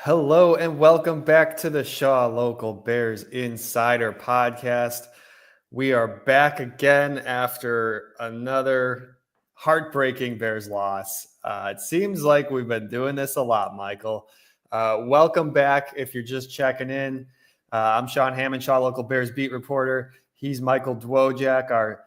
Hello and welcome back to the Shaw Local Bears Insider Podcast. We are back again after another heartbreaking Bears loss. It seems like we've been doing this a lot, Michael. Welcome back if you're just checking in. I'm Sean Hammond, Shaw Local Bears beat reporter. He's Michael Dwojak, our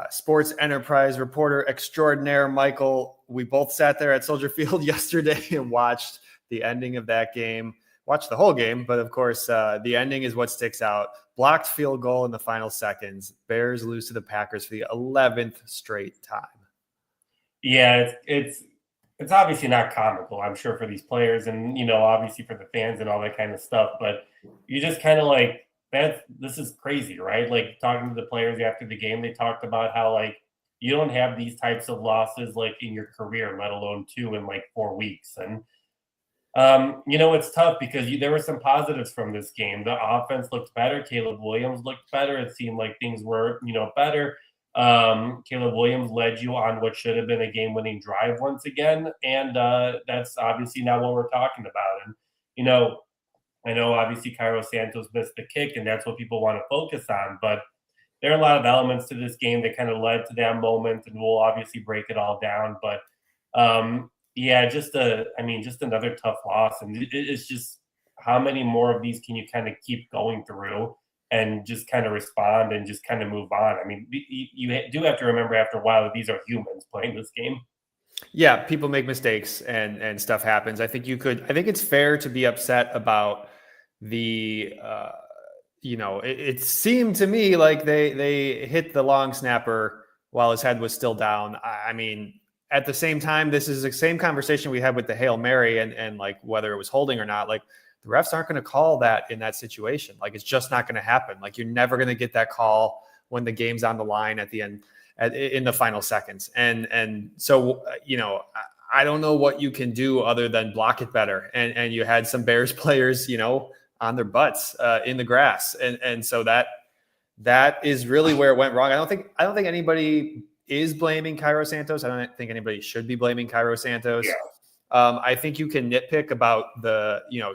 sports enterprise reporter extraordinaire. Michael, we both sat there at Soldier Field yesterday and watched the ending of that game. Watched the whole game, but of course, the ending is what sticks out. Blocked field goal in the final seconds. Bears lose to the Packers for the 11th straight time. Yeah, it's obviously not comical, I'm sure, for these players and, obviously for the fans and all that kind of stuff. But you just kind of like, this is crazy, right? Like talking to the players after the game, they talked about how like you don't have these types of losses like in your career, let alone two in like 4 weeks. And it's tough because there were some positives from this game. The offense looked better. Caleb Williams looked better. It seemed like things were, better. Caleb Williams led you on what should have been a game-winning drive once again, and that's obviously not what we're talking about. And I know obviously Cairo Santos missed the kick, and that's what people want to focus on. But there are a lot of elements to this game that kind of led to that moment, and we'll obviously break it all down. But yeah, just another tough loss, and it's just how many more of these can you kind of keep going through and just kind of respond and just kind of move on. I mean, you do have to remember after a while that these are humans playing this game. Yeah, people make mistakes and stuff happens. I think it's fair to be upset about the it seemed to me like they hit the long snapper while his head was still down. I mean, at the same time, this is the same conversation we had with the Hail Mary and like whether it was holding or not. Like the refs aren't going to call that in that situation. Like it's just not going to happen. Like you're never going to get that call when the game's on the line at the end, in the final seconds. And so, I don't know what you can do other than block it better. And you had some Bears players, on their butts in the grass. And so that is really where it went wrong. I don't think anybody is blaming Cairo Santos. I don't think anybody should be blaming Cairo Santos. Yeah. I think you can nitpick about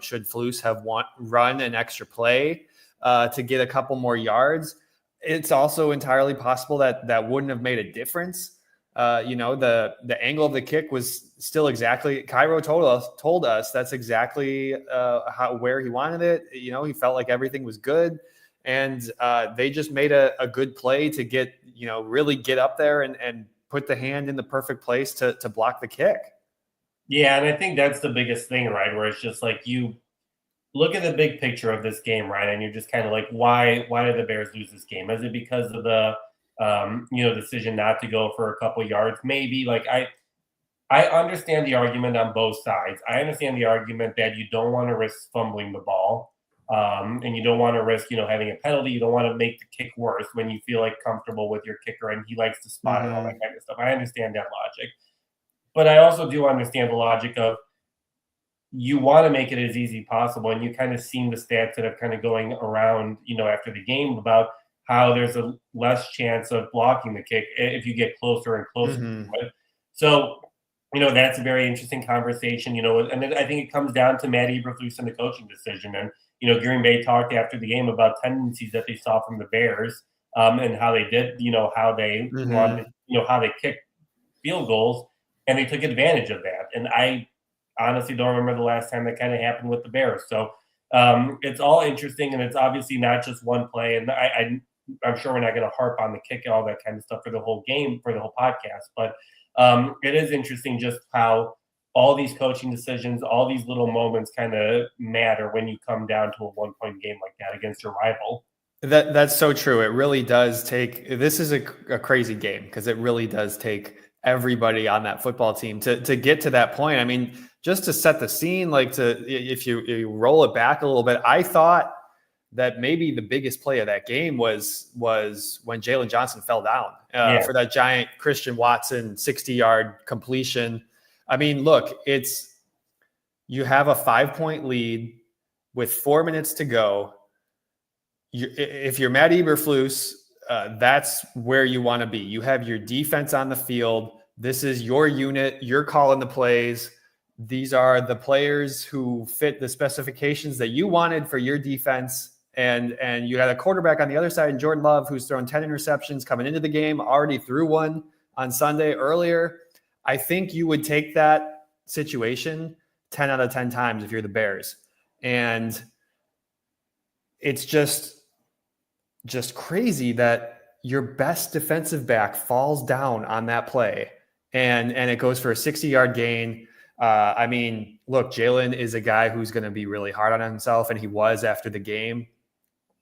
should Flus have run an extra play to get a couple more yards. It's also entirely possible that wouldn't have made a difference. The angle of the kick was still exactly, Cairo told us that's exactly where he wanted it. He felt like everything was good. And they just made a good play to get, really get up there and put the hand in the perfect place to block the kick. Yeah, and I think that's the biggest thing, right? Where it's just like you look at the big picture of this game, right? And you're just kind of like, why did the Bears lose this game? Is it because of the decision not to go for a couple yards? Maybe. Like I understand the argument on both sides. I understand the argument that you don't want to risk fumbling the ball. And you don't want to risk, having a penalty. You don't want to make the kick worse when you feel like comfortable with your kicker and he likes to spot and all that kind of stuff. I understand that logic. But I also do understand the logic of you want to make it as easy as possible. And you kind of seen the stats that are kind of going around, after the game about how there's a less chance of blocking the kick if you get closer and closer to it. So, that's a very interesting conversation, and then I think it comes down to Matt Eberflus and the coaching decision. And, Green Bay talked after the game about tendencies that they saw from the Bears and how they did, how they wanted, how they kicked field goals, and they took advantage of that. And I honestly don't remember the last time that kind of happened with the Bears. So it's all interesting, and it's obviously not just one play. And I'm sure we're not going to harp on the kick and all that kind of stuff for the whole game, for the whole podcast. But it is interesting just how all these coaching decisions, all these little moments kind of matter when you come down to a 1-point game like that against your rival. That's so true. It really does take, this is a crazy game because it really does take everybody on that football team to get to that point. I mean, just to set the scene, if you roll it back a little bit, I thought that maybe the biggest play of that game was when Jalen Johnson fell down for that giant Christian Watson 60-yard completion. I mean, look, you have a 5-point lead with 4 minutes to go. If you're Matt Eberflus, that's where you want to be. You have your defense on the field. This is your unit. You're calling the plays. these are the players who fit the specifications that you wanted for your defense. And you had a quarterback on the other side, Jordan Love, who's thrown 10 interceptions coming into the game, already threw one on Sunday earlier. I think you would take that situation 10 out of 10 times if you're the Bears. And it's just crazy that your best defensive back falls down on that play and it goes for a 60-yard gain. I mean, look, Jalen is a guy who's going to be really hard on himself, and he was after the game.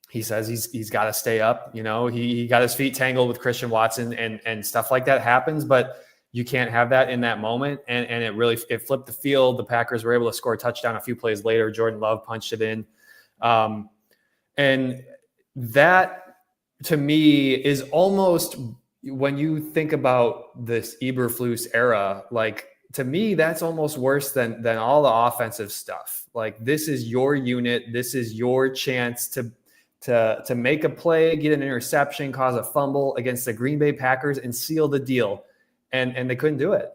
He says he's got to stay up. You know, he got his feet tangled with Christian Watson, and stuff like that happens, but you can't have that in that moment. And it flipped the field. The Packers were able to score a touchdown a few plays later. Jordan Love punched it in. And that, to me, is almost, when you think about this Eberflus era, like, to me, that's almost worse than all the offensive stuff. Like, this is your unit. This is your chance to make a play, get an interception, cause a fumble against the Green Bay Packers, and seal the deal. And they couldn't do it.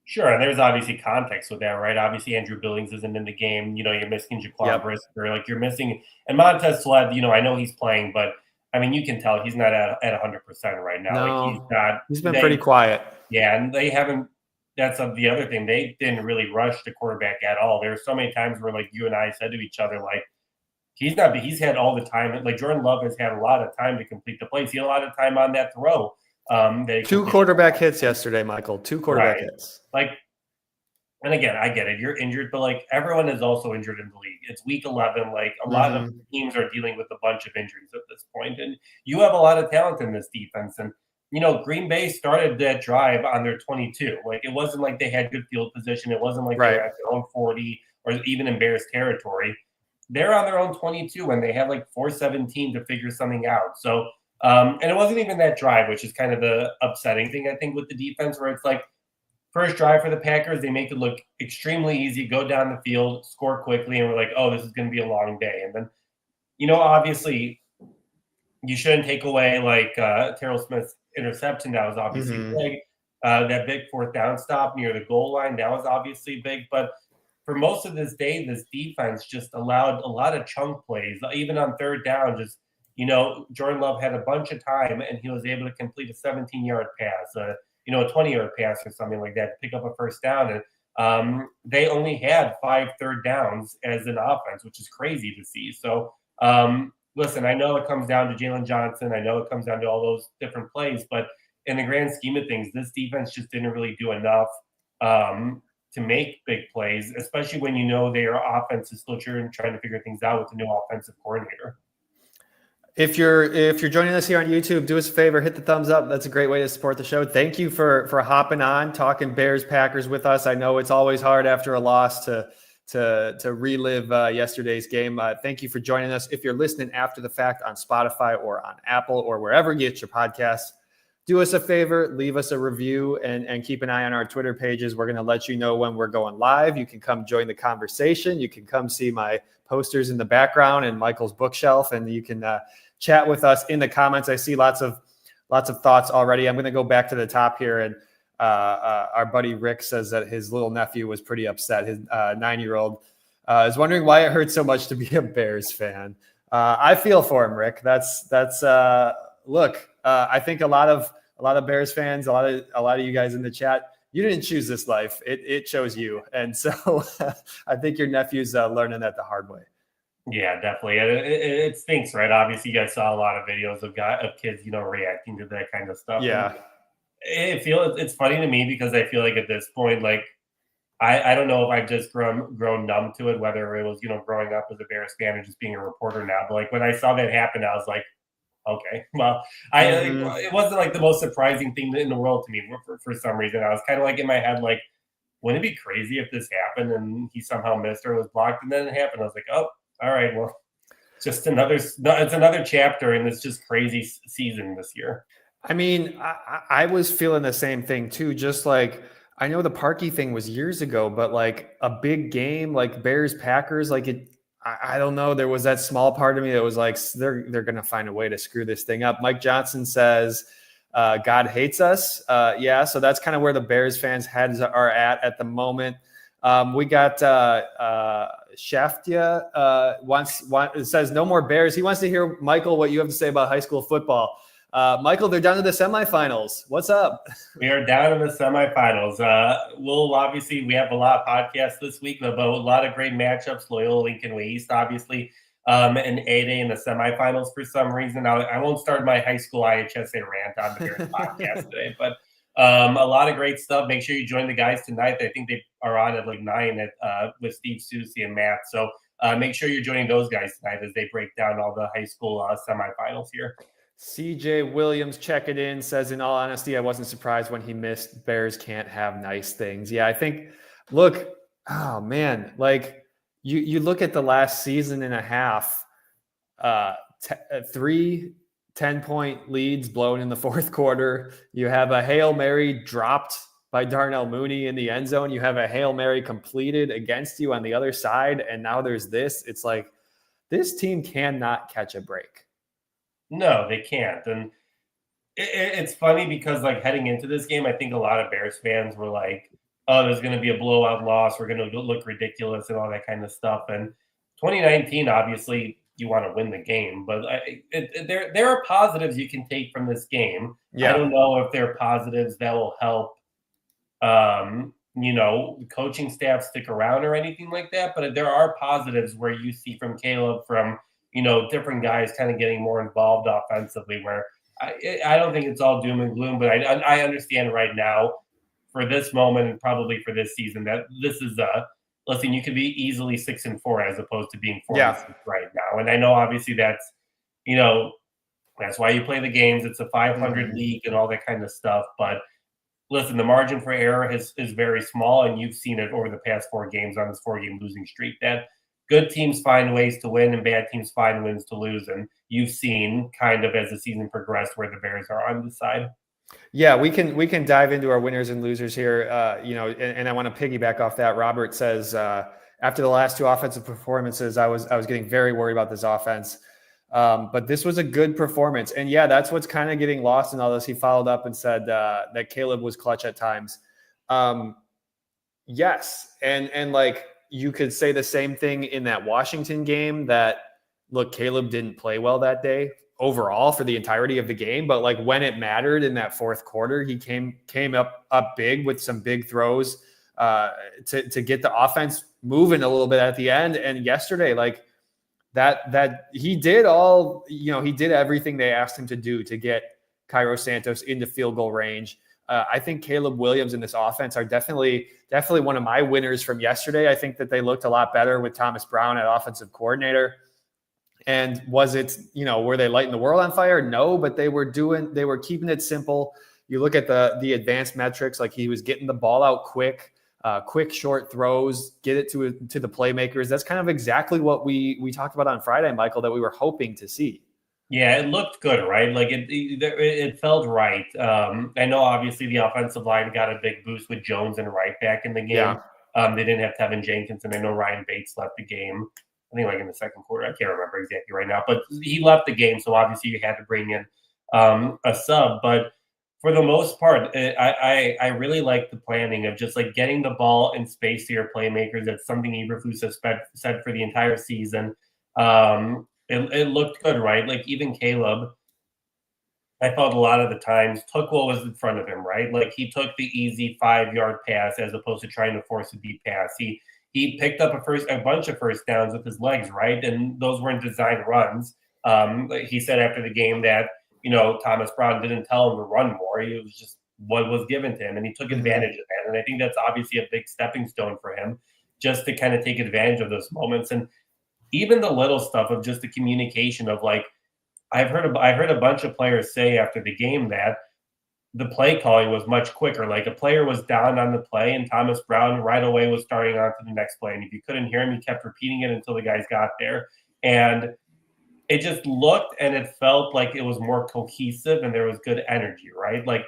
Sure, and there's obviously context with that, right? Obviously, Andrew Billings isn't in the game. You know, you're missing Jaquan Brisker, like you're missing, and Montez Sweat. You know, I know he's playing, but I mean, you can tell he's not at 100% right now. No, like he's been pretty quiet. Yeah, and they haven't. That's the other thing. They didn't really rush the quarterback at all. There were so many times where, like, you and I said to each other, like, he's had all the time. Like, Jordan Love has had a lot of time to complete the plays. He had a lot of time on that throw. Two quarterback hits yesterday, Michael. Two quarterback hits. Like, and again, I get it. You're injured, but like, everyone is also injured in the league. It's week 11. Like, a lot of teams are dealing with a bunch of injuries at this point, and you have a lot of talent in this defense. And you know, Green Bay started that drive on their 22. Like, it wasn't like they had good field position. It wasn't like they were at their own 40 or even in Bears territory. They're on their own 22 and they have like 4:17 to figure something out. So, and it wasn't even that drive, which is kind of the upsetting thing, I think, with the defense, where it's like, first drive for the Packers, they make it look extremely easy, go down the field, score quickly, and we're like, oh, this is going to be a long day. And then, you know, obviously, you shouldn't take away like Terrell Smith's interception. That was obviously big. That big fourth down stop near the goal line, that was obviously big. But for most of this day, this defense just allowed a lot of chunk plays, even on third down. Just, you know, Jordan Love had a bunch of time, and he was able to complete a 17-yard pass, a 20-yard pass or something like that to pick up a first down. And they only had 5 third downs as an offense, which is crazy to see. So, listen, I know it comes down to Jalen Johnson. I know it comes down to all those different plays, but in the grand scheme of things, this defense just didn't really do enough to make big plays, especially when you know their offense is still trying to figure things out with the new offensive coordinator. If you're joining us here on YouTube, do us a favor, hit the thumbs up. That's a great way to support the show. Thank you for hopping on, talking Bears Packers with us. I know it's always hard after a loss to relive yesterday's game. Thank you for joining us. If you're listening after the fact on Spotify or on Apple or wherever you get your podcasts, do us a favor, leave us a review, and keep an eye on our Twitter pages. We're going to let you know when we're going live. You can come join the conversation. You can come see my posters in the background and Michael's bookshelf, and you can chat with us in the comments. I see lots of thoughts already. I'm going to go back to the top here, and our buddy Rick says that his little nephew was pretty upset. His 9-year-old is wondering why it hurts so much to be a Bears fan. I feel for him, Rick. That's look. I think a lot of Bears fans, a lot of you guys in the chat, you didn't choose this life. It chose you, and so I think your nephew's learning that the hard way. Yeah, definitely. It stinks, right? Obviously, you guys saw a lot of videos of kids, reacting to that kind of stuff. Yeah. It's funny to me because I feel like at this point, like, I don't know if I've just grown numb to it, whether it was, growing up as a Bears fan and just being a reporter now. But like, when I saw that happen, I was like, okay, well, it wasn't like the most surprising thing in the world to me for some reason. I was kind of like in my head, like, wouldn't it be crazy if this happened and he somehow missed or was blocked? And then it happened. I was like, oh, all right, well, it's another chapter in this just crazy season this year. I mean, I was feeling the same thing too. Just like, I know the Parkey thing was years ago, but like a big game like Bears Packers, like it. I don't know. There was that small part of me that was like, they're going to find a way to screw this thing up. Mike Johnson says, God hates us. Yeah. So that's kind of where the Bears fans' heads are at the moment. We got Shaftia it says no more Bears. He wants to hear, Michael, what you have to say about high school football. Michael, they're down to the semifinals. What's up? We are down in the semifinals. We have a lot of podcasts this week about a lot of great matchups. Loyola Lincoln Way East, obviously, and 8A in the semifinals for some reason. I won't start my high school IHSA rant on the Bears podcast today, but a lot of great stuff. Make sure you join the guys tonight. I think they are on at like 9 with Steve Susie and Matt. So make sure you're joining those guys tonight as they break down all the high school semifinals here. CJ Williams checking in says, in all honesty, I wasn't surprised when he missed Bears can't have nice things. Yeah, I think, look, oh man, like you look at the last season and a half, 3 10-point leads blown in the fourth quarter. You have a Hail Mary dropped by Darnell Mooney in the end zone. You have a Hail Mary completed against you on the other side. And now there's this. It's like, this team cannot catch a break. No, they can't. And it's funny because, like, heading into this game, I think a lot of Bears fans were like, oh, there's going to be a blowout loss. We're going to look ridiculous and all that kind of stuff. And 2019, obviously, you want to win the game. But there are positives you can take from this game. Yeah. I don't know if there are positives that will help, coaching staff stick around or anything like that. But there are positives where you see from Caleb, from different guys kind of getting more involved offensively, where I don't think it's all doom and gloom, but I understand right now for this moment and probably for this season that this is listen, you could be easily 6-4 as opposed to being 4-6 right now. And I know obviously that's why you play the games. It's a 500 league and all that kind of stuff. But listen, the margin for error is very small, and you've seen it over the past 4 games on this 4-game losing streak that good teams find ways to win and bad teams find wins to lose. And you've seen kind of as the season progressed where the Bears are on this side. Yeah, we can dive into our winners and losers here. And I want to piggyback off that. Robert says, after the last 2 offensive performances, I was getting very worried about this offense. But this was a good performance. And yeah, that's what's kind of getting lost in all this. He followed up and said that Caleb was clutch at times. Yes. And like, you could say the same thing in that Washington game that, look, Caleb didn't play well that day overall for the entirety of the game. But like when it mattered in that fourth quarter, he came up big with some big throws to get the offense moving a little bit at the end. And yesterday, like that he did all, he did everything they asked him to do to get Cairo Santos into field goal range. I think Caleb Williams and this offense are definitely one of my winners from yesterday. I think that they looked a lot better with Thomas Brown at offensive coordinator. And was it, were they lighting the world on fire? No, but they were keeping it simple. You look at the advanced metrics, like he was getting the ball out quick short throws, get it to the playmakers. That's kind of exactly what we talked about on Friday, Michael, that we were hoping to see. Yeah, it looked good, right? Like it felt right. I know obviously the offensive line got a big boost with Jones and Wright back in the game. Yeah. They didn't have Tevin Jenkins, and I know Ryan Bates left the game. I think like in the second quarter. I can't remember exactly right now, but he left the game, so obviously you had to bring in a sub. But for the most part, I really like the planning of just like getting the ball in space to your playmakers. That's something Eberflus has said for the entire season. It looked good, right? Like even Caleb, I felt a lot of the times took what was in front of him, right? Like he took the easy 5-yard pass as opposed to trying to force a deep pass. He picked up a bunch of first downs with his legs, right? And those weren't designed runs. He said after the game that, Thomas Brown didn't tell him to run more. It was just what was given to him, and he took advantage of that. And I think that's obviously a big stepping stone for him, just to kind of take advantage of those moments. And even the little stuff of just the communication of like, I heard a bunch of players say after the game that the play calling was much quicker. Like a player was down on the play and Thomas Brown right away was starting on to the next play. And if you couldn't hear him, he kept repeating it until the guys got there. And it just looked and it felt like it was more cohesive and there was good energy, right? Like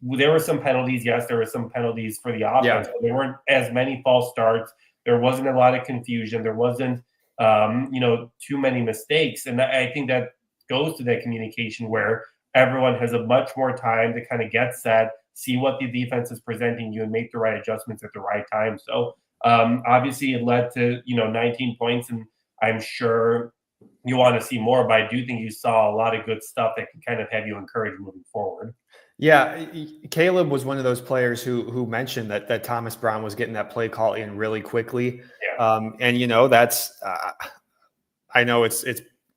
there were some penalties. Yes, there were some penalties for the offense, but there weren't as many false starts. There wasn't a lot of confusion. There wasn't, too many mistakes. And I think that goes to that communication where everyone has a much more time to kind of get set, see what the defense is presenting you and make the right adjustments at the right time. So obviously it led to 19 points, and I'm sure you want to see more, but I do think you saw a lot of good stuff that can kind of have you encouraged moving forward. Yeah, Caleb was one of those players who mentioned that Thomas Brown was getting that play call in really quickly. Yeah. And that's I know it's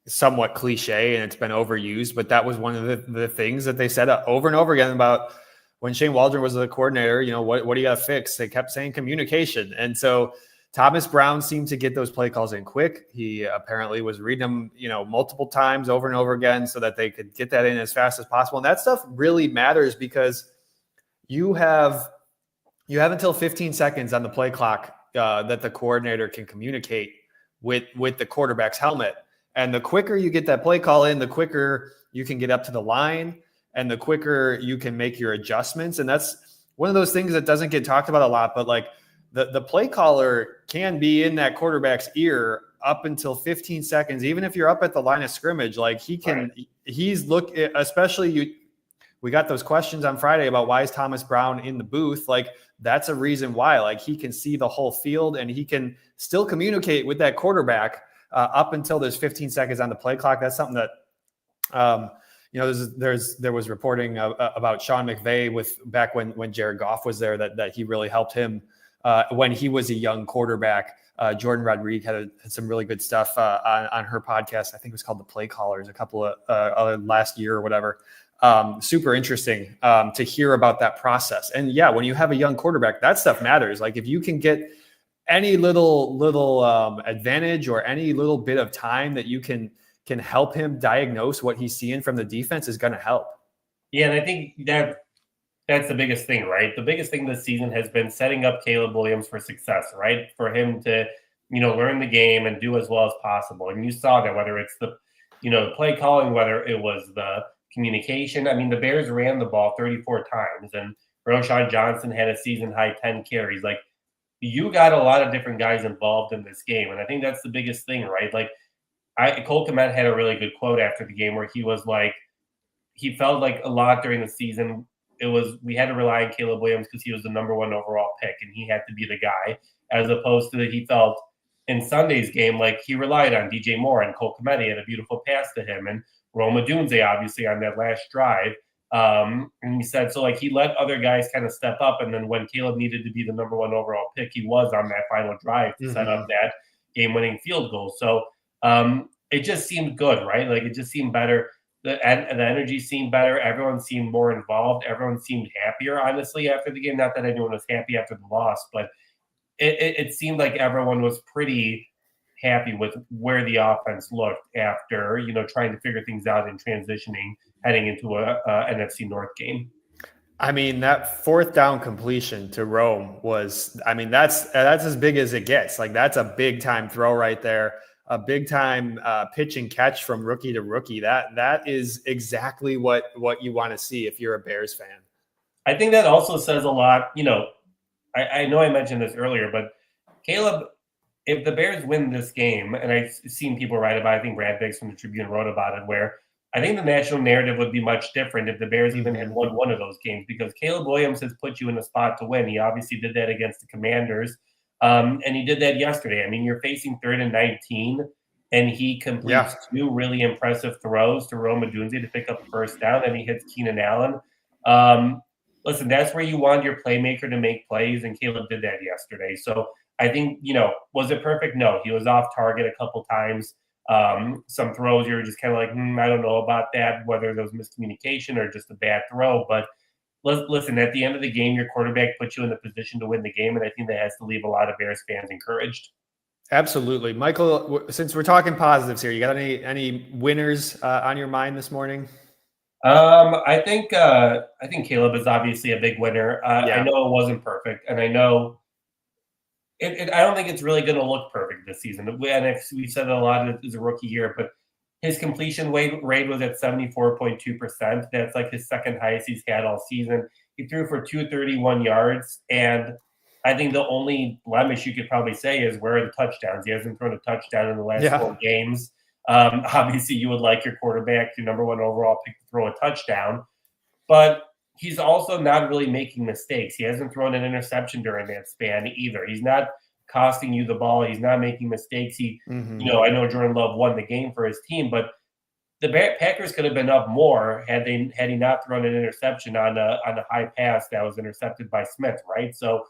somewhat cliche and it's been overused, but that was one of the things that they said over and over again about when Shane Waldron was the coordinator. What do you got to fix? They kept saying communication, and so Thomas Brown seemed to get those play calls in quick. He apparently was reading them, multiple times over and over again so that they could get that in as fast as possible. And that stuff really matters because you have until 15 seconds on the play clock that the coordinator can communicate with the quarterback's helmet. And the quicker you get that play call in, the quicker you can get up to the line and the quicker you can make your adjustments. And that's one of those things that doesn't get talked about a lot, but like the play caller can be in that quarterback's ear up until 15 seconds, even if you're up at the line of scrimmage. Like especially we got those questions on Friday about why is Thomas Brown in the booth? Like that's a reason why. Like he can see the whole field and he can still communicate with that quarterback up until there's 15 seconds on the play clock. That's something that there was reporting about Sean McVay back when Jared Goff was there that he really helped him when he was a young quarterback. Jordan Rodriguez had some really good stuff on her podcast. I think it was called The Play Callers a couple of last year or whatever. Super interesting to hear about that process. And yeah, when you have a young quarterback, that stuff matters. Like if you can get any little advantage or any little bit of time that you can help him diagnose what he's seeing from the defense is going to help. Yeah, and I think that's the biggest thing, right? The biggest thing this season has been setting up Caleb Williams for success, right? For him to, learn the game and do as well as possible. And you saw that whether it's the, play calling, whether it was the communication. I mean, the Bears ran the ball 34 times and Roschon Johnson had a season high 10 carries. Like you got a lot of different guys involved in this game. And I think that's the biggest thing, right? Like Cole Kmet had a really good quote after the game where he was like, he felt like a lot during the season we had to rely on Caleb Williams because he was the number one overall pick and he had to be the guy, as opposed to he felt in Sunday's game like he relied on DJ Moore and Cole Kmet had a beautiful pass to him and Rome Odunze obviously on that last drive. And he said so like he let other guys kind of step up, and then when Caleb needed to be the number one overall pick, he was on that final drive to set up that game-winning field goal. So it just seemed good, right? Like it just seemed better. The energy seemed better. Everyone seemed more involved. Everyone seemed happier, honestly, after the game. Not that anyone was happy after the loss, but it seemed like everyone was pretty happy with where the offense looked after, trying to figure things out and transitioning, heading into a NFC North game. I mean, that fourth down completion to Rome was, that's as big as it gets. Like that's a big time throw right there. A big time pitch and catch from rookie to rookie. That is exactly what you want to see if you're a Bears fan. I think that also says a lot. I know I mentioned this earlier, but Caleb, if the Bears win this game, and I've seen people write about it, I think Brad Biggs from the Tribune wrote about it, where I think the national narrative would be much different if the Bears even had won one of those games, because Caleb Williams has put you in a spot to win. He obviously did that against the Commanders. And he did that yesterday. I mean, you're facing 3rd and 19, and he completes two really impressive throws to Rome Odunze to pick up a first down, and he hits Keenan Allen. Listen, that's where you want your playmaker to make plays, and Caleb did that yesterday. So I think, was it perfect? No. He was off target a couple times. Some throws you were just kind of like, I don't know about that, whether there was miscommunication or just a bad throw. But listen, at the end of the game, your quarterback put you in the position to win the game, and I think that has to leave a lot of Bears fans encouraged. Absolutely. Michael, since we're talking positives here, you got any winners on your mind this morning? I think Caleb is obviously a big winner. I know it wasn't perfect, and I know I don't think it's really going to look perfect this season. And we said it a lot as a rookie year, but his completion rate was at 74.2%. That's like his second highest he's had all season. He threw for 231 yards, and I think the only blemish you could probably say is where are the touchdowns. He hasn't thrown a touchdown in the last 4 games. Obviously, you would like your quarterback, your number one overall pick, to throw a touchdown. But he's also not really making mistakes. He hasn't thrown an interception during that span either. He's not costing you the ball. He's not making mistakes. I know Jordan Love won the game for his team, but the Packers could have been up more had he not thrown an interception on a high pass that was intercepted by Smith, right? So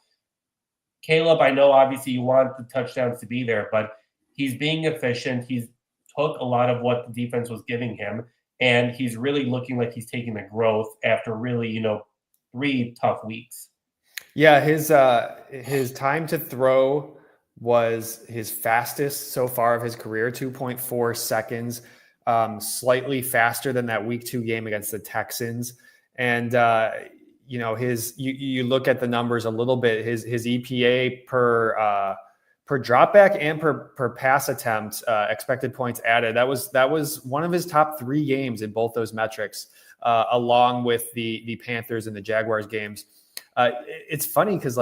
Caleb, I know obviously you want the touchdowns to be there, but he's being efficient. He's took a lot of what the defense was giving him, and he's really looking like he's taking the growth after really, 3 tough weeks. Yeah, his time to throw was his fastest so far of his career, 2.4 seconds, slightly faster than that week 2 game against the Texans. And you look at the numbers a little bit, his EPA per dropback and per pass attempt, expected points added. That was one of his top 3 games in both those metrics, along with the Panthers and the Jaguars games. It's funny because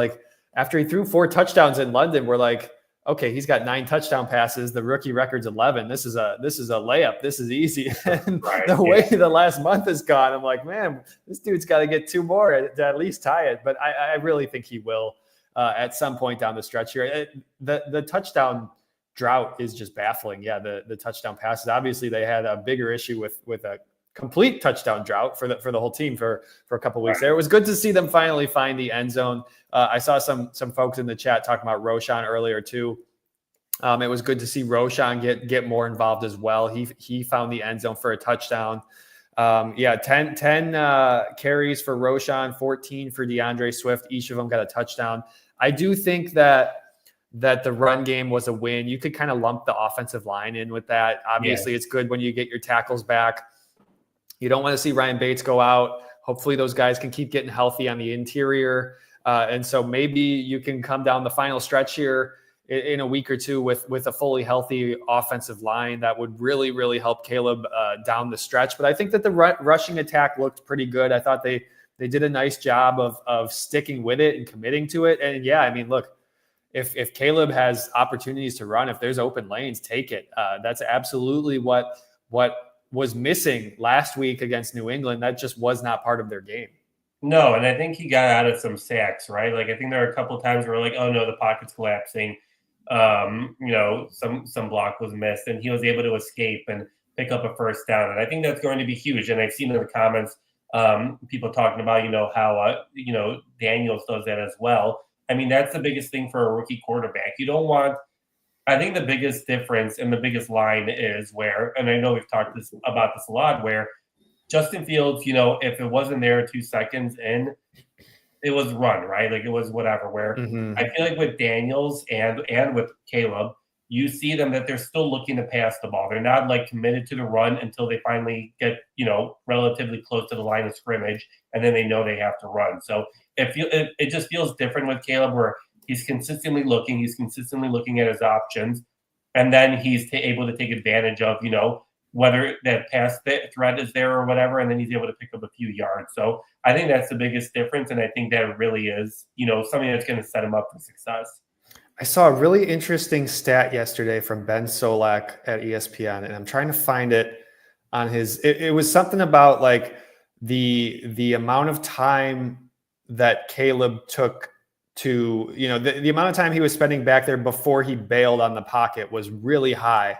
after he threw 4 touchdowns in London, we're like, okay, he's got 9 touchdown passes. The rookie record's 11. This is a layup. This is easy. And way the last month has gone, I'm like, man, this dude's got to get 2 more to at least tie it. But I really think he will at some point down the stretch here. The touchdown drought is just baffling. Yeah, the touchdown passes. Obviously, they had a bigger issue with a complete touchdown drought for the whole team for a couple of weeks there. It was good to see them finally find the end zone. I saw some folks in the chat talking about Roschon earlier too. It was good to see Roschon get more involved as well. He found the end zone for a touchdown. 10 carries for Roschon, 14 for DeAndre Swift. Each of them got a touchdown. I do think that the run game was a win. You could kind of lump the offensive line in with that. Obviously, It's good when you get your tackles back. You don't want to see Ryan Bates go out. Hopefully those guys can keep getting healthy on the interior. And so maybe you can come down the final stretch here in a week or two with a fully healthy offensive line. That would really, really help Caleb down the stretch. But I think that the rushing attack looked pretty good. I thought they did a nice job of sticking with it and committing to it. And yeah, I mean, look, if Caleb has opportunities to run, if there's open lanes, take it. That's absolutely what was missing last week against New England. That just was not part of their game. No, and I think he got out of some sacks, right? I think there are a couple of times where oh no, the pocket's collapsing. Some block was missed, and he was able to escape and pick up a first down. And I think that's going to be huge. And I've seen in the comments people talking about how Daniels does that as well. I mean, that's the biggest thing for a rookie quarterback. You don't want. I think the biggest difference and the biggest line is where, and I know we've talked about this a lot, where Justin Fields, if it wasn't there 2 seconds in, it was run, right? It was whatever. Where I feel like with Daniels and with Caleb, you see them that they're still looking to pass the ball. They're not committed to the run until they finally get, relatively close to the line of scrimmage, and then they know they have to run. So it just feels different with Caleb, where he's consistently looking at his options, and then he's able to take advantage of, whether that pass threat is there or whatever, and then he's able to pick up a few yards. So I think that's the biggest difference, and I think that really is, something that's going to set him up for success. I saw a really interesting stat yesterday from Ben Solak at ESPN, and I'm trying to find it on his. It was something about the amount of time that Caleb took to, the amount of time he was spending back there before he bailed on the pocket was really high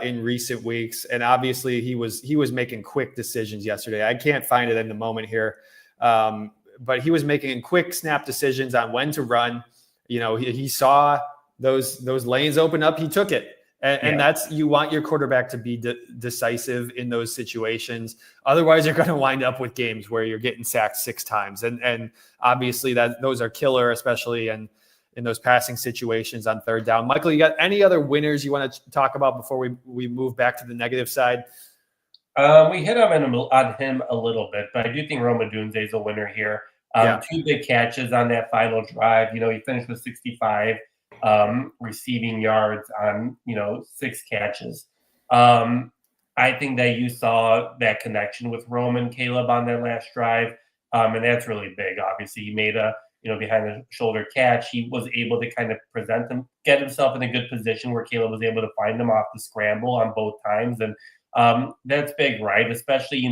in recent weeks. And obviously he was making quick decisions yesterday. I can't find it in the moment here. But he was making quick snap decisions on when to run. He saw those lanes open up. He took it. And that's, you want your quarterback to be decisive in those situations. Otherwise, you're going to wind up with games where you're getting sacked 6 times. And obviously those are killer, especially in those passing situations on third down. Michael, you got any other winners you want to talk about before we move back to the negative side? We hit on him a little bit, but I do think Rome Odunze is a winner here. 2 big catches on that final drive. He finished with 65 receiving yards on 6 catches. I think that you saw that connection with Rome and Caleb on that last drive, and that's really big. Obviously, he made a behind the shoulder catch. He was able to kind of get himself in a good position where Caleb was able to find him off the scramble on both times, and that's big, right? Especially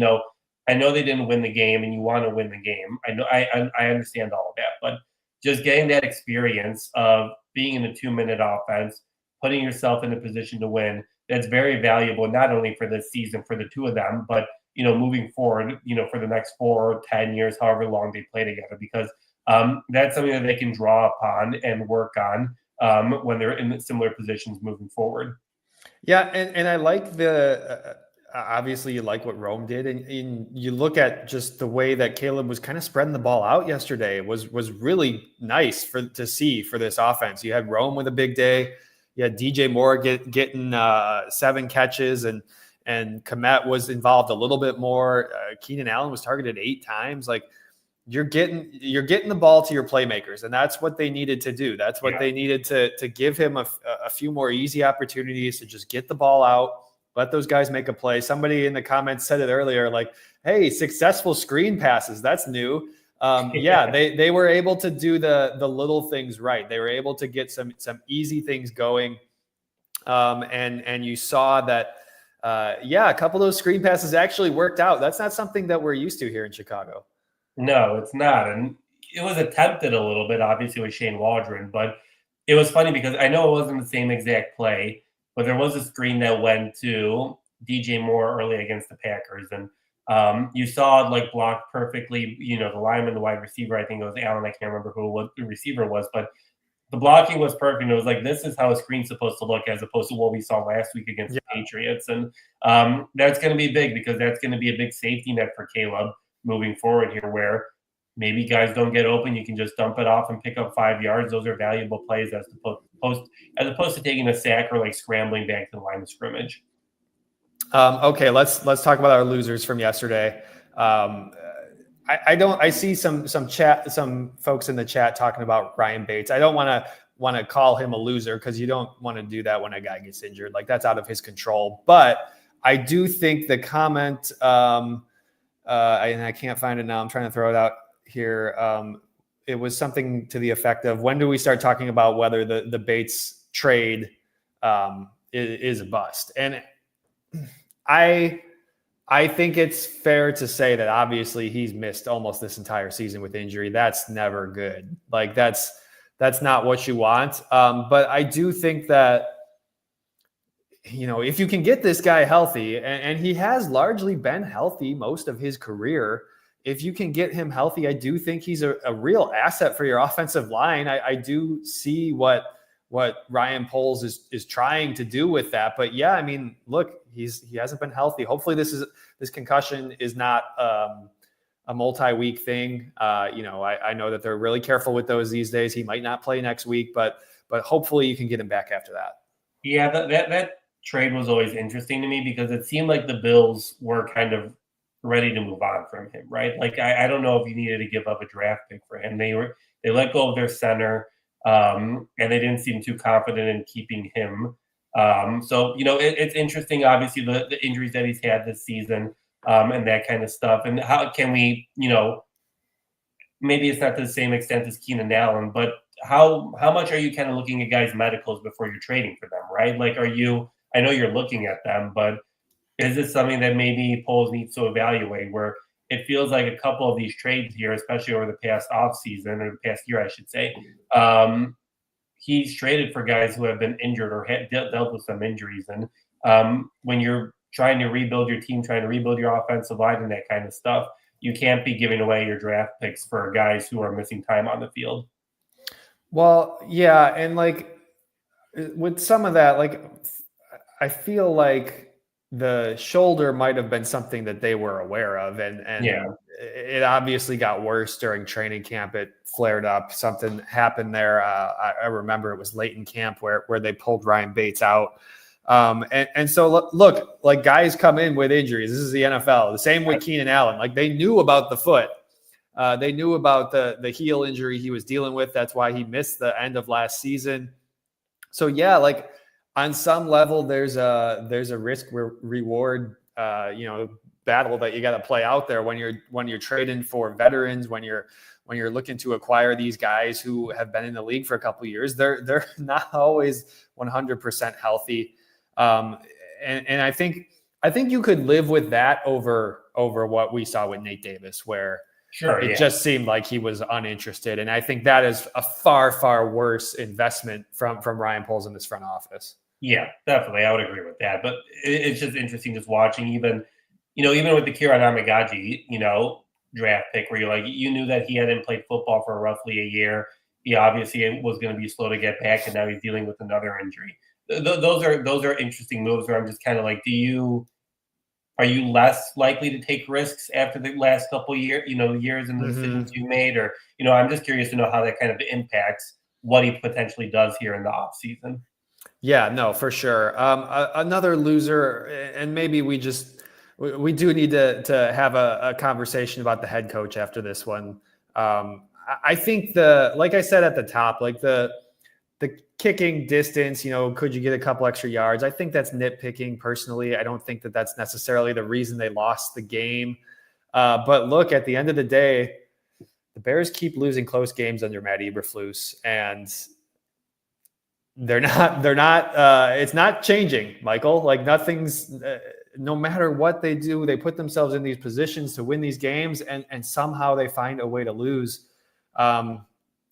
I know they didn't win the game, and you want to win the game. I know I understand all of that, but just getting that experience of being in a 2-minute offense, putting yourself in a position to win, that's very valuable not only for this season for the two of them, but moving forward, for the next 4 or 10 years, however long they play together, because that's something that they can draw upon and work on when they're in similar positions moving forward. Yeah, and I like the obviously you like what Rome did, and you look at just the way that Caleb was kind of spreading the ball out yesterday was really nice to see for this offense. You had Rome with a big day, you had DJ Moore getting 7 catches, and Komet was involved a little bit more. Keenan Allen was targeted 8 times. Like you're getting the ball to your playmakers, and that's what they needed to do. That's what they needed to give him a few more easy opportunities to just get the ball out, let those guys make a play. Somebody in the comments said it earlier, like, hey, successful screen passes. That's new. Yeah, they were able to do the little things right. They were able to get some easy things going. And you saw that, a couple of those screen passes actually worked out. That's not something that we're used to here in Chicago. No, it's not, and it was attempted a little bit, obviously, with Shane Waldron, but it was funny because I know it wasn't the same exact play, but there was a screen that went to DJ Moore early against the Packers, and you saw it like blocked perfectly. The lineman, the wide receiver, I think it was Allen. I can't remember what the receiver was, but the blocking was perfect. It was like, this is how a screen's supposed to look, as opposed to what we saw last week against the Patriots, and that's going to be big because that's going to be a big safety net for Caleb moving forward here, where maybe guys don't get open, you can just dump it off and pick up 5 yards. Those are valuable plays as opposed to taking a sack or like scrambling back to the line of scrimmage. Okay, let's talk about our losers from yesterday. I see some folks in the chat talking about Ryan Bates. I don't want to call him a loser, because you don't want to do that when a guy gets injured. Like, that's out of his control. But I do think the comment, and I can't find it now, I'm trying to throw it out here. It was something to the effect of, when do we start talking about whether the Bates trade is a bust? And I think it's fair to say that obviously he's missed almost this entire season with injury. That's never good. Like, that's not what you want. But I do think that, if you can get this guy healthy, and he has largely been healthy most of his career, if you can get him healthy, I do think he's a real asset for your offensive line. I do see what Ryan Poles is trying to do with that. But yeah, I mean, look, he hasn't been healthy. Hopefully this concussion is not a multi-week thing. I know that they're really careful with those these days. He might not play next week, but hopefully you can get him back after that. Yeah, that trade was always interesting to me, because it seemed like the Bills were kind of ready to move on from him, right? Like, I don't know if you needed to give up a draft pick for him. They let go of their center, and they didn't seem too confident in keeping him. So it's interesting, obviously, the injuries that he's had this season, and that kind of stuff. And how can we, maybe it's not to the same extent as Keenan Allen, but how much are you kind of looking at guys' medicals before you're trading for them, right? Like, I know you're looking at them, but is this something that maybe Poles needs to evaluate, where it feels like a couple of these trades here, especially over the past offseason, or the past year, I should say, he's traded for guys who have been injured or dealt with some injuries. And when you're trying to rebuild your team, trying to rebuild your offensive line and that kind of stuff, you can't be giving away your draft picks for guys who are missing time on the field. Well, yeah, and like with some of that, like I feel like the shoulder might have been something that they were aware of, and Yeah. it obviously got worse during training camp. It flared up. Something happened there. I remember it was late in camp where they pulled Ryan Bates out. And so look, like, guys come in with injuries. This is the NFL. The same with Keenan Allen. Like, they knew about the foot. They knew about the heel injury he was dealing with. That's why he missed the end of last season. So yeah, like, on some level, there's a risk reward, battle that you got to play out there when you're trading for veterans, when you're looking to acquire these guys who have been in the league for a couple of years. They're not always 100% healthy, and I think I think you could live with that over what we saw with Nate Davis, where it just seemed like he was uninterested. And I think that is a far, far worse investment from Ryan Poles in this front office. Yeah, definitely. I would agree with that. But it's just interesting just watching even with the Kieran Amagaji, draft pick where you knew that he hadn't played football for roughly a year. He obviously was going to be slow to get back, and now he's dealing with another injury. Those are interesting moves where I'm just kind of like, are you less likely to take risks after the last couple years in the decisions you made? Or, I'm just curious to know how that kind of impacts what he potentially does here in the off season. Yeah, no, for sure. Another loser, and maybe we do need to have a conversation about the head coach after this one. I think like I said at the top, like the kicking distance, could you get a couple extra yards? I think that's nitpicking personally. I don't think that that's necessarily the reason they lost the game. But look, at the end of the day, the Bears keep losing close games under Matt Eberflus, and they're not, it's not changing, Michael. Like nothing's, no matter what they do, they put themselves in these positions to win these games, and somehow they find a way to lose.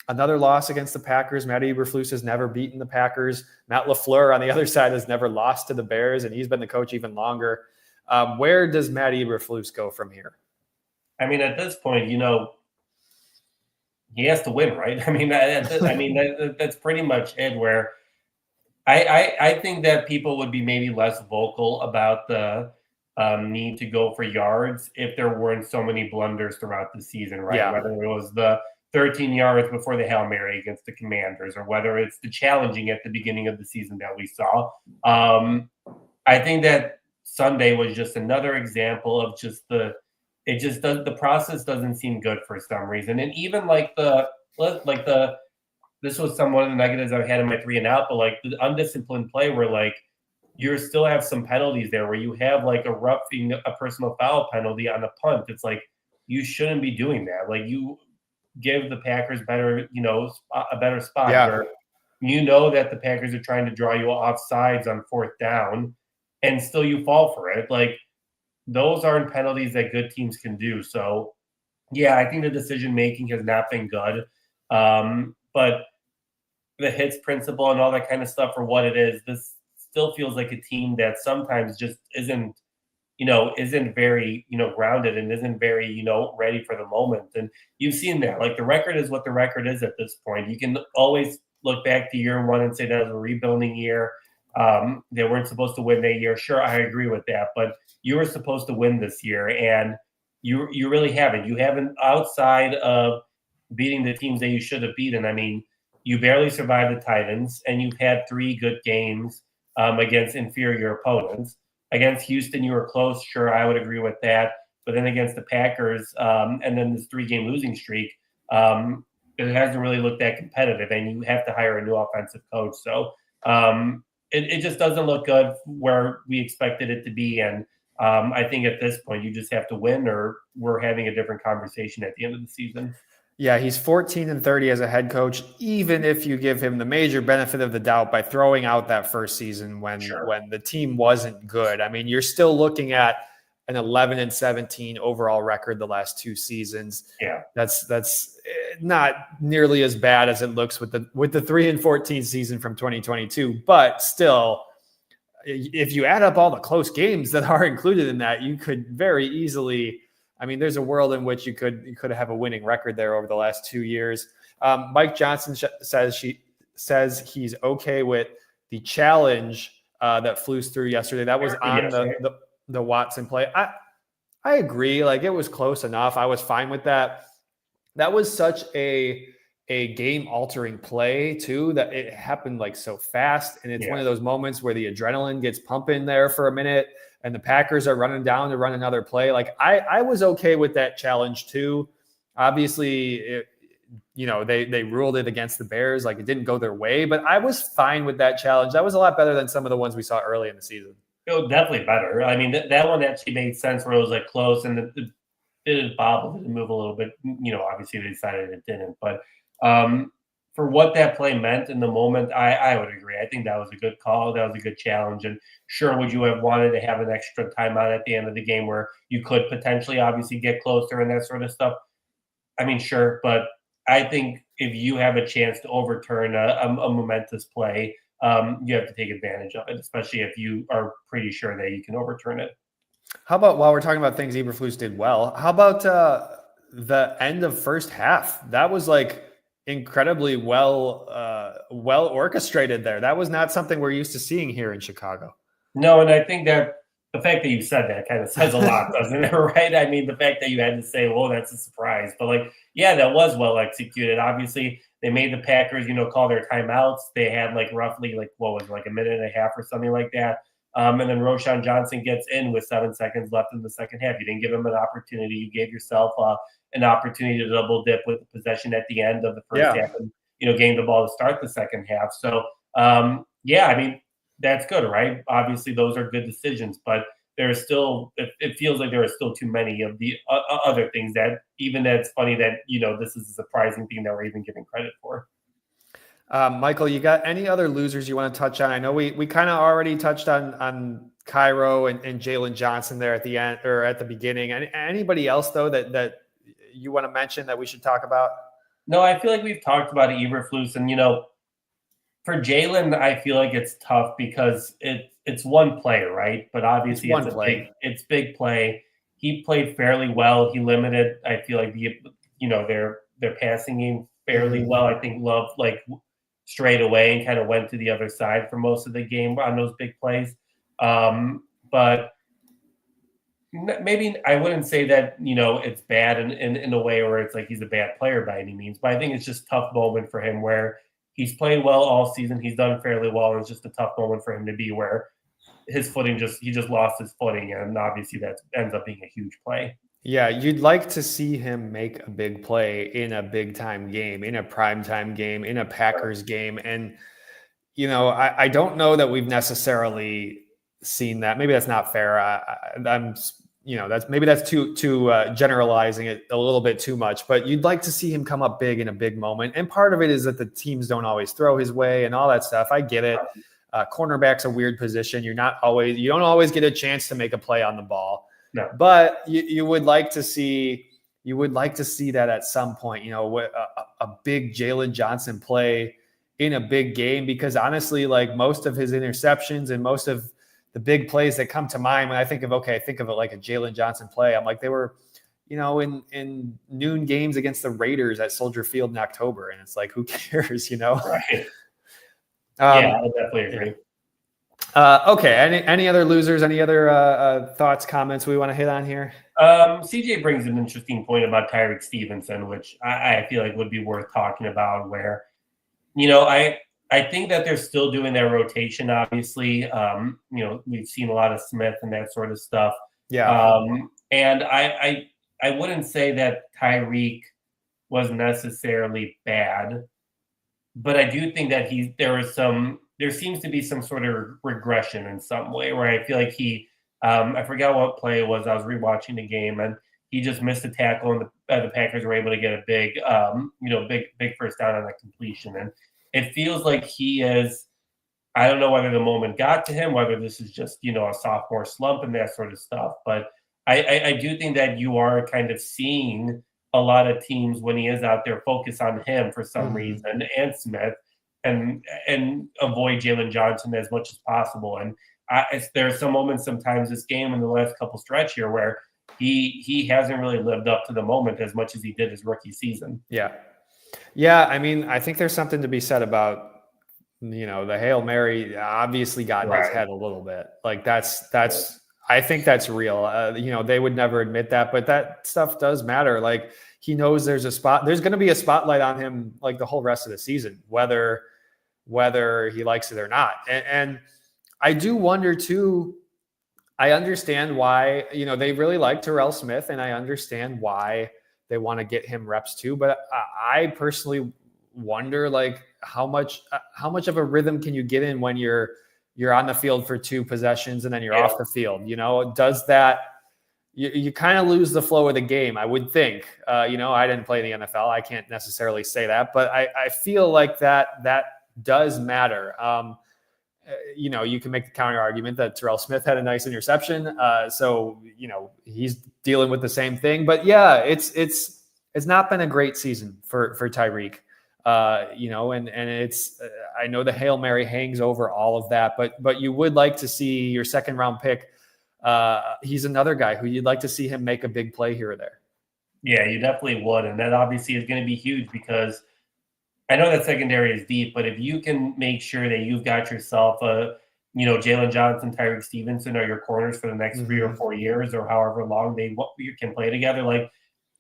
Another loss against the Packers. Matt Eberflus has never beaten the Packers. Matt LaFleur on the other side has never lost to the Bears, and he's been the coach even longer. Where does Matt Eberflus go from here? I mean, at this point, he has to win, right? I mean, that's pretty much it. Where I think that people would be maybe less vocal about the need to go for yards if there weren't so many blunders throughout the season, right? Yeah. Whether it was the 13 yards before the Hail Mary against the Commanders, or whether it's the challenging at the beginning of the season that we saw. I think that Sunday was just another example of just the process doesn't seem good for some reason. And even this was some one of the negatives I've had in my 3 and out, but like the undisciplined play where like you still have some penalties there where you have like a roughing, a personal foul penalty on a punt. It's like, you shouldn't be doing that. Like you give the Packers a better spot. Yeah. Where that the Packers are trying to draw you off sides on 4th down and still you fall for it. Like those aren't penalties that good teams can do. So yeah, I think the decision making has not been good. But the hits principle and all that kind of stuff for what it is, this still feels like a team that sometimes just isn't very, grounded and isn't very, ready for the moment. And you've seen that. Like the record is what the record is at this point. You can always look back to year one and say that was a rebuilding year. They weren't supposed to win that year. Sure, I agree with that. But you were supposed to win this year, and you really haven't. You haven't, outside of beating the teams that you should have beaten. I mean, you barely survived the Titans, and you've had 3 good games against inferior opponents. Against Houston, you were close. Sure, I would agree with that. But then against the Packers, and then this 3-game losing streak, it hasn't really looked that competitive, and you have to hire a new offensive coach. So it just doesn't look good where we expected it to be. And I think at this point, you just have to win, or we're having a different conversation at the end of the season. Yeah, he's 14-30 as a head coach, even if you give him the major benefit of the doubt by throwing out that first season when the team wasn't good. I mean, you're still looking at an 11-17 overall record the last 2 seasons. Yeah, that's not nearly as bad as it looks with the 3-14 season from 2022, but still, if you add up all the close games that are included in that, you could very easily. I mean, there's a world in which you could have a winning record there over the last 2 years. Mike Johnson says he's okay with the challenge that flew through yesterday. That was on the Watson play. I agree. Like, it was close enough. I was fine with that. That was such a game-altering play too, that it happened like so fast, and it's one of those moments where the adrenaline gets pumping there for a minute, and the Packers are running down to run another play. Like I was okay with that challenge too. Obviously, they ruled it against the Bears. Like, it didn't go their way, but I was fine with that challenge. That was a lot better than some of the ones we saw early in the season. It was definitely better. I mean, that one actually made sense where it was like close, and it did bobble, did move a little bit. Obviously they decided it didn't, but for what that play meant in the moment, I would agree. I think that was a good call. That was a good challenge. And sure, would you have wanted to have an extra timeout at the end of the game where you could potentially obviously get closer and that sort of stuff? I mean, sure, but I think if you have a chance to overturn a momentous play, you have to take advantage of it, especially if you are pretty sure that you can overturn it. How about, while we're talking about things Eberflus did well, how about the end of first half? That was like incredibly well orchestrated there. That was not something we're used to seeing here in Chicago. No, and I think that the fact that you said that kind of says a lot, doesn't it? Right? I mean, the fact that you had to say, "Well, that's a surprise," but like, yeah, that was well executed. Obviously, they made the Packers, call their timeouts. They had like roughly like what was it, like a minute and a half or something like that. And then Roshan Johnson gets in with 7 seconds left in the second half. You didn't give him an opportunity. You gave yourself an opportunity to double dip with the possession at the end of the first half, and gain the ball to start the second half. So yeah, I mean, that's good, right? Obviously, those are good decisions, but there's still it feels like there are still too many of the other things that even that's funny that this is a surprising thing that we're even giving credit for. Michael, you got any other losers you want to touch on? I know we kind of already touched on Cairo and Jalen Johnson there at the end or at the beginning. Anybody else though that you want to mention that we should talk about? No, I feel like we've talked about Eberflus, and for Jalen, I feel like it's tough because it's one player, right? But obviously, it's big play. He played fairly well. He limited, I feel like their passing game fairly well. I think Love strayed away and kind of went to the other side for most of the game on those big plays. But maybe I wouldn't say that it's bad in a way where it's like he's a bad player by any means. But I think it's just a tough moment for him where he's played well all season. He's done fairly well. And it's just a tough moment for him to be where his footing he just lost his footing. And obviously that ends up being a huge play. Yeah, you'd like to see him make a big play in a big time game, in a prime time game, in a Packers game. And, I don't know that we've necessarily seen that. Maybe that's not fair. That's too generalizing it a little bit too much, but you'd like to see him come up big in a big moment. And part of it is that the teams don't always throw his way and all that stuff. I get it. Cornerback's a weird position. You don't always get a chance to make a play on the ball. No. But you would like to see that at some point, a big Jalen Johnson play in a big game, because honestly, like most of his interceptions and most of the big plays that come to mind when I think of it like a Jalen Johnson play, I'm like, they were, in noon games against the Raiders at Soldier Field in October. And it's like, who cares, Right. Yeah, I definitely agree. Okay. Any other losers? Any other thoughts, comments we want to hit on here? CJ brings an interesting point about Tyreek Stevenson, which I feel like would be worth talking about. Where, I think that they're still doing their rotation. Obviously, we've seen a lot of Smith and that sort of stuff. Yeah. And I wouldn't say that Tyreek was necessarily bad, but I do think that there seems to be some sort of regression in some way where I feel like I forgot what play it was. I was rewatching the game and he just missed a tackle and the Packers were able to get a big first down on that completion. And it feels like he is, I don't know whether the moment got to him, whether this is just, a sophomore slump and that sort of stuff. But I do think that you are kind of seeing a lot of teams when he is out there focus on him for some reason and Smith and avoid Jalen Johnson as much as possible. And there are some moments sometimes this game in the last couple stretch here where he hasn't really lived up to the moment as much as he did his rookie season. Yeah. Yeah. I mean, I think there's something to be said about, the Hail Mary obviously got in his head a little bit. Like I think that's real. They would never admit that, but that stuff does matter. Like he knows there's going to be a spotlight on him like the whole rest of the season, whether he likes it or not. And I do wonder too, I understand why, they really like Terrell Smith and I understand why they want to get him reps too. But I personally wonder like how much of a rhythm can you get in when you're on the field for 2 possessions and then you're off the field, does that you kind of lose the flow of the game, I would think. I didn't play the NFL. I can't necessarily say that, but I feel like that does matter. You can make the counter argument that Terrell Smith had a nice interception. So he's dealing with the same thing. But yeah, it's not been a great season for Tyreek. And it's I know the Hail Mary hangs over all of that, but you would like to see your second round pick. He's another guy who you'd like to see him make a big play here or there. Yeah, you definitely would. And that obviously is going to be huge because I know that secondary is deep, but if you can make sure that you've got yourself Jalen Johnson, Tyreek Stevenson are your corners for the next 3 or 4 years or however long you can play together, like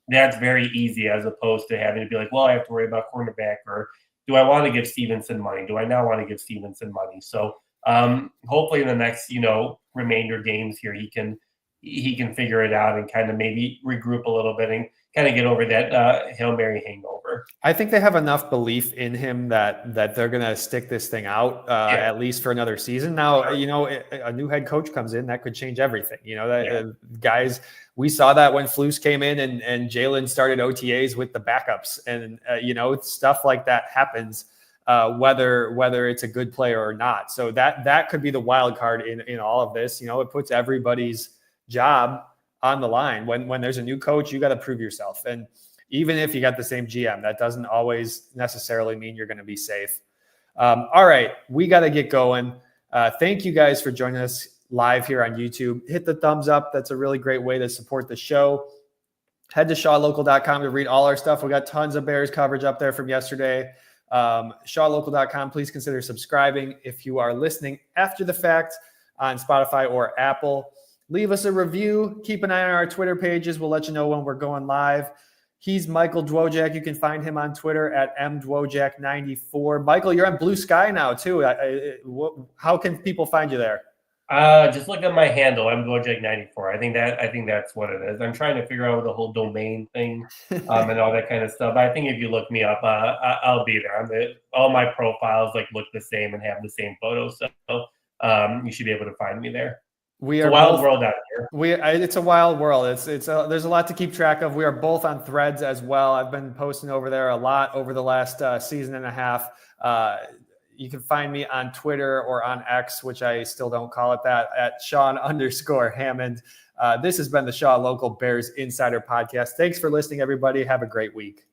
that's very easy as opposed to having to be like, well, I have to worry about cornerback, or do I want to give Stevenson money? Do I not want to give Stevenson money? So hopefully in the next, remainder games here, he can figure it out and kind of maybe regroup a little bit and kind of get over that Hail Mary hangover. I think they have enough belief in him that they're going to stick this thing out at least for another season. Now, a new head coach comes in, that could change everything. Guys, we saw that when Flus came in and Jalen started OTAs with the backups, and stuff like that happens. Whether it's a good player or not. So that could be the wild card in all of this. It puts everybody's job on the line. When there's a new coach, you got to prove yourself. And even if you got the same GM, that doesn't always necessarily mean you're going to be safe. All right, we got to get going. Thank you guys for joining us live here on YouTube. Hit the thumbs up. That's a really great way to support the show. Head to shawlocal.com to read all our stuff. We got tons of Bears coverage up there from yesterday. shawlocal.com. Please consider subscribing if you are listening after the fact on Spotify or Apple. Leave us a review. Keep an eye on our Twitter pages. We'll let you know when we're going live. He's Michael Dwojak. You can find him on Twitter at mdwojak94. Michael, you're on Blue Sky now too. How can people find you there? Just look at my handle. I'm Dwojak94. I think that's what it is. I'm trying to figure out the whole domain thing and all that kind of stuff. I think if you look me up, I'll be there. All my profiles look the same and have the same photos, so you should be able to find me there. It's a wild world out here. It's a wild world. There's a lot to keep track of. We are both on Threads as well. I've been posting over there a lot over the last season and a half. You can find me on Twitter or on X, which I still don't call it that, at Sean_Hammond. This has been the Shaw Local Bears Insider Podcast. Thanks for listening, everybody. Have a great week.